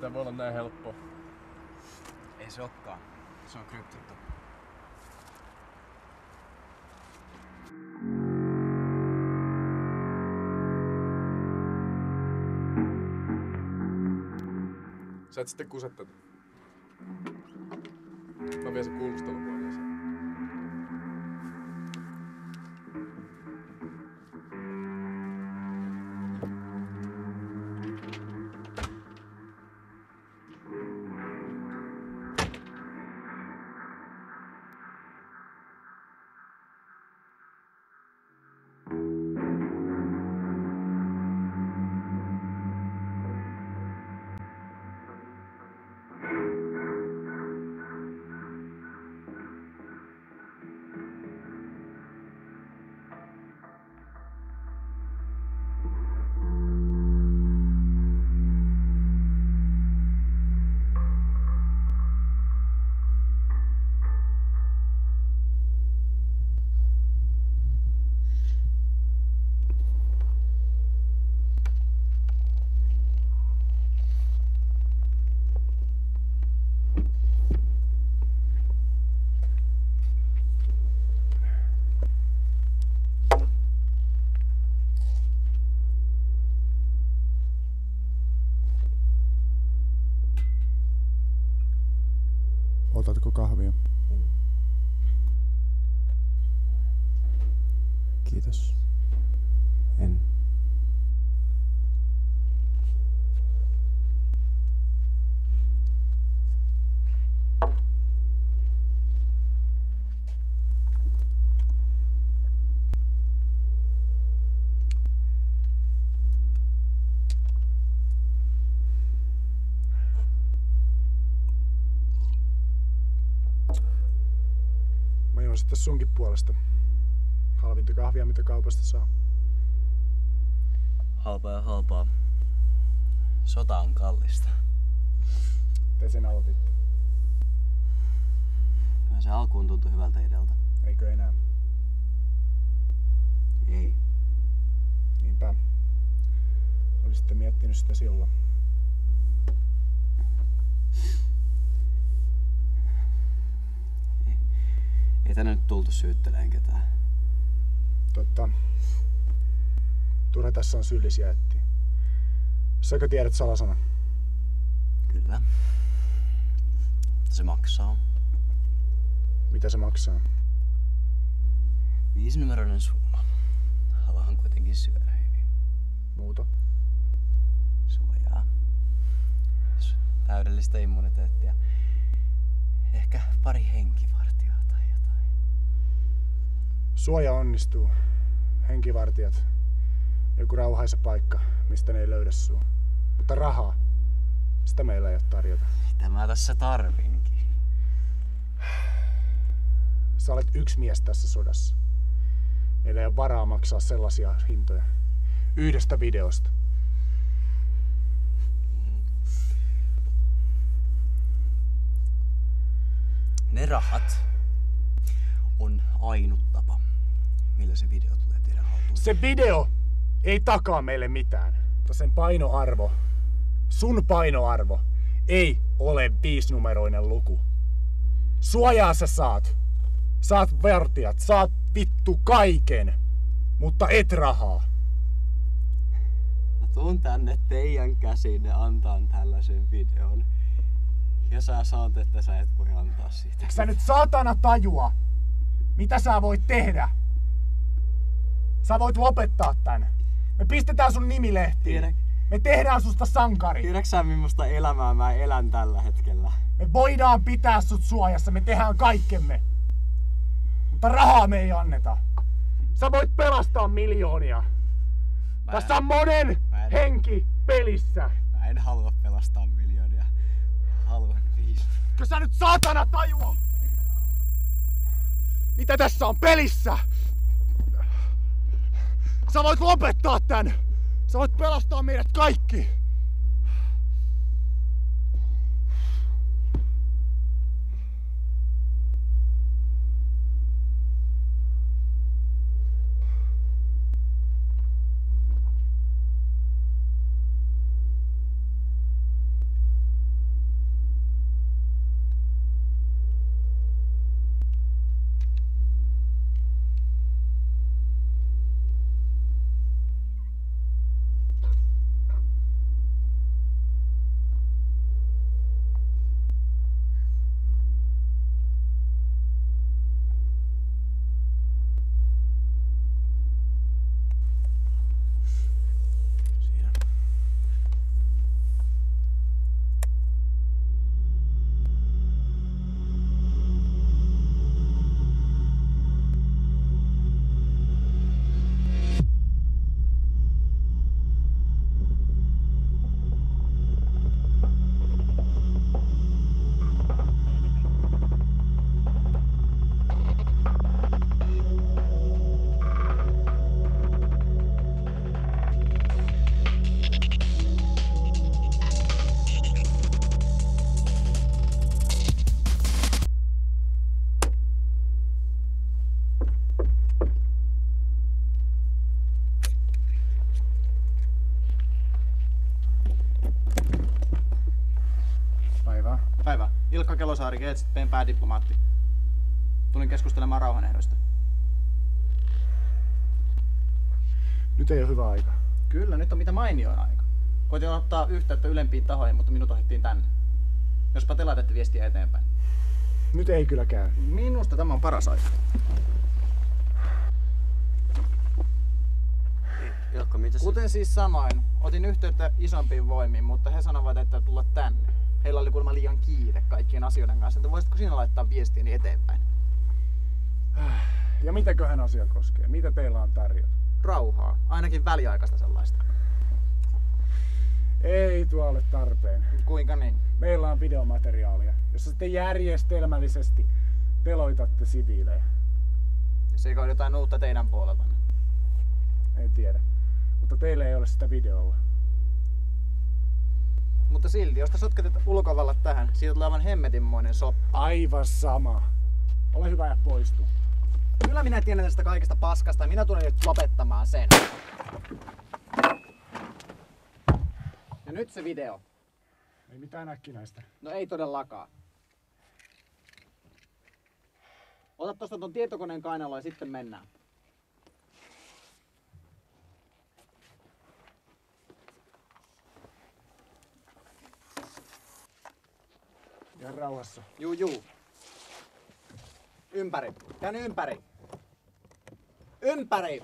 Tää voi olla näin helppoa. Ei se olekaan. Se on kryptittu. Sä et sitten kuset tätä. Mä vien sen kuulusteluhuoneeseen. Otatko kahvia? Kiitos. En. Mä juon sitten sunkin puolesta. Halvinta kahvia, mitä kaupasta saa. Halpaa ja halpaa. Sota on kallista. Te sen aloititte. Kyllä se alkuun tuntui hyvältä idealta. Eikö enää? Ei. Niinpä. Olisitte miettinyt sitä silloin. Ei tänne nyt tultu syytteleen ketään. Totta. Turha tässä on syyllisiä etsiä. Säkö tiedät salasanan? Kyllä. Se maksaa. Mitä se maksaa? 5-numeroinen summa. Haluan kuitenkin syödä hyvin. Muuta? Suojaa. Täydellistä immuniteettia. Ehkä pari henkivartioa tai jotain. Suoja onnistuu. Henkivartijat. Joku rauhaisa paikka, mistä ne ei löydä sua. Mutta rahaa, sitä meillä ei ole tarjota. Mitä mä tässä tarvinkin? Sä olet yksi mies tässä sodassa. Meillä ei ole varaa maksaa sellaisia hintoja. Yhdestä videosta. Ne rahat on ainut tapa, millä se video tulee teidän haltuun. Se video ei takaa meille mitään. Mutta sen painoarvo, sun painoarvo, ei ole 5-numeroinen luku. Suojaa sä saat. Saat vartijat, saat vittu kaiken. Mutta et rahaa. Mä tuun tänne teidän käsinne antaa tällaisen videon. Ja sä sanot, että sä et voi antaa siitä. Sä nyt saatana tajua, mitä sä voit tehdä. Sä voit lopettaa tän. Me pistetään sun nimilehtiin. Me tehdään susta sankari. Tiedätkö sä millaista elämää mä elän tällä hetkellä? Me voidaan pitää sut suojassa, me tehdään kaikkemme. Mutta rahaa me ei anneta. Sä voit pelastaa miljoonia. Tässä on monen henki pelissä. Mä en halua pelastaa miljoonia. Haluan 5. Eikö sä nyt saatana tajua? Mitä tässä on pelissä? Sä voit lopettaa tän. Sä voit pelastaa meidät kaikki. Päivää. Ilkka Kelosaari, GZP:n päädiplomaatti. Tulin keskustelemaan rauhanehdoista. Nyt ei ole hyvä aika. Kyllä, nyt on mitä mainioin aika. Koitin ottaa yhteyttä ylempiin tahoihin, mutta minut ohittiin tänne. Jospa te laitatte viestiä eteenpäin. Nyt ei kyllä käy. Minusta tämä on paras aika. Ilkka, mitä Kuten siis sanoin, otin yhteyttä isompiin voimiin, mutta he sanovat, että tulla tänne. Heillä oli kuulemma liian kiire kaikkien asioiden kanssa. Että voisitko sinä laittaa viestiäni eteenpäin? Ja mitäköhän asia koskee? Mitä teillä on tarjota? Rauhaa. Ainakin väliaikaista sellaista. Ei tuo ole tarpeen. Kuinka niin? Meillä on videomateriaalia, jossa te järjestelmällisesti teloitatte siviilejä. Seikö on jotain uutta teidän puoleltanne? En tiedä. Mutta teillä ei ole sitä videolla. Mutta silti, jos te sotketet ulkovallat tähän, siitä tulee aivan hemmetinmoinen soppa. Aivan sama. Ole hyvä ja poistu. Kyllä minä tiedän tästä kaikesta paskasta ja minä tulen nyt lopettamaan sen. Ja nyt se video. Ei mitään äkkinäistä. No ei todellakaan. Ota tosta ton tietokoneen kainaloa ja sitten mennään. Ihan rauhassa. Juu. Ympäri. Käyn ympäri. Ympäri!